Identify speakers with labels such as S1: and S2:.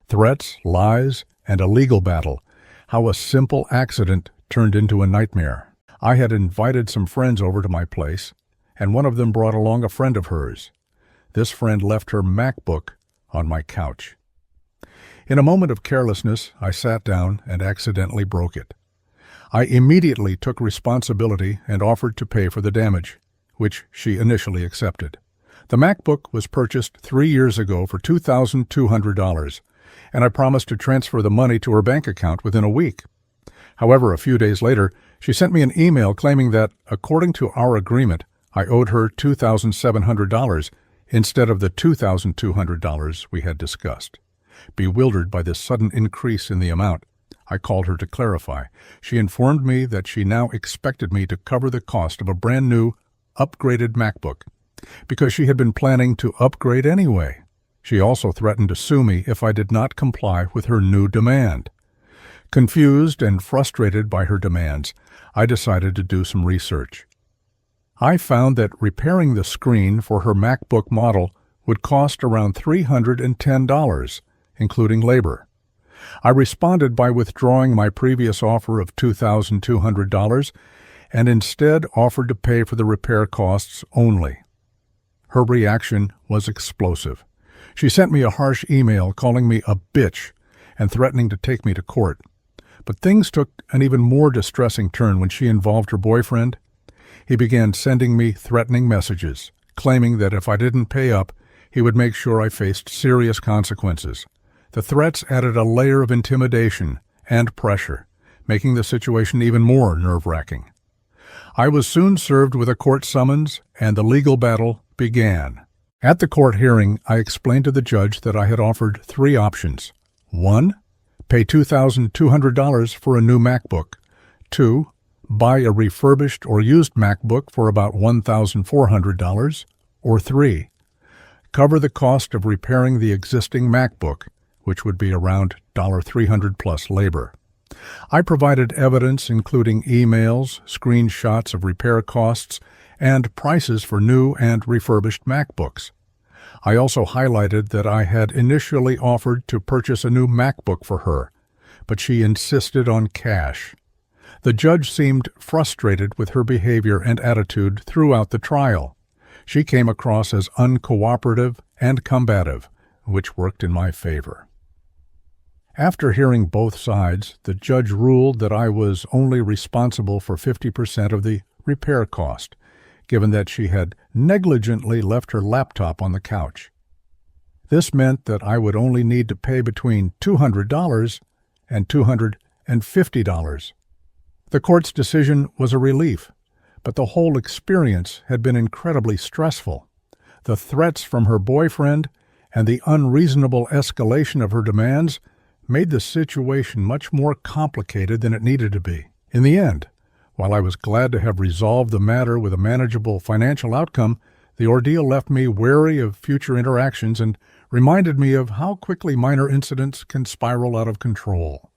S1: Threats, lies, and a legal battle. How a simple accident turned into a nightmare. I had invited some friends over to my place, and one of them brought along a friend of hers. This friend left her MacBook on my couch. In a moment of carelessness, I sat down and accidentally broke it. I immediately took responsibility and offered to pay for the damage, which she initially accepted. The MacBook was purchased 3 years ago for $2,200, and I promised to transfer the money to her bank account within a week. However, a few days later, she sent me an email claiming that, according to our agreement, I owed her $2,700 instead of the $2,200 we had discussed. Bewildered by this sudden increase in the amount, I called her to clarify. She informed me that she now expected me to cover the cost of a brand new, upgraded MacBook, because she had been planning to upgrade anyway. She also threatened to sue me if I did not comply with her new demand. Confused and frustrated by her demands, I decided to do some research. I found that repairing the screen for her MacBook model would cost around $310, including labor. I responded by withdrawing my previous offer of $2,200 and instead offered to pay for the repair costs only. Her reaction was explosive. She sent me a harsh email calling me a bitch and threatening to take me to court. But things took an even more distressing turn when she involved her boyfriend. He began sending me threatening messages, claiming that if I didn't pay up, he would make sure I faced serious consequences. The threats added a layer of intimidation and pressure, making the situation even more nerve-wracking. I was soon served with a court summons, and the legal battle began. At the court hearing, I explained to the judge that I had offered 3 options. 1. Pay $2,200 for a new MacBook. 2. Buy a refurbished or used MacBook for about $1,400. Or 3. Cover the cost of repairing the existing MacBook, which would be around $300 plus labor. I provided evidence including emails, screenshots of repair costs, and prices for new and refurbished MacBooks. I also highlighted that I had initially offered to purchase a new MacBook for her, but she insisted on cash. The judge seemed frustrated with her behavior and attitude throughout the trial. She came across as uncooperative and combative, which worked in my favor. After hearing both sides, the judge ruled that I was only responsible for 50% of the repair cost, given that she had negligently left her laptop on the couch. This meant that I would only need to pay between $200 and $250. The court's decision was a relief, but the whole experience had been incredibly stressful. The threats from her boyfriend and the unreasonable escalation of her demands made the situation much more complicated than it needed to be. In the end, while I was glad to have resolved the matter with a manageable financial outcome, the ordeal left me wary of future interactions and reminded me of how quickly minor incidents can spiral out of control.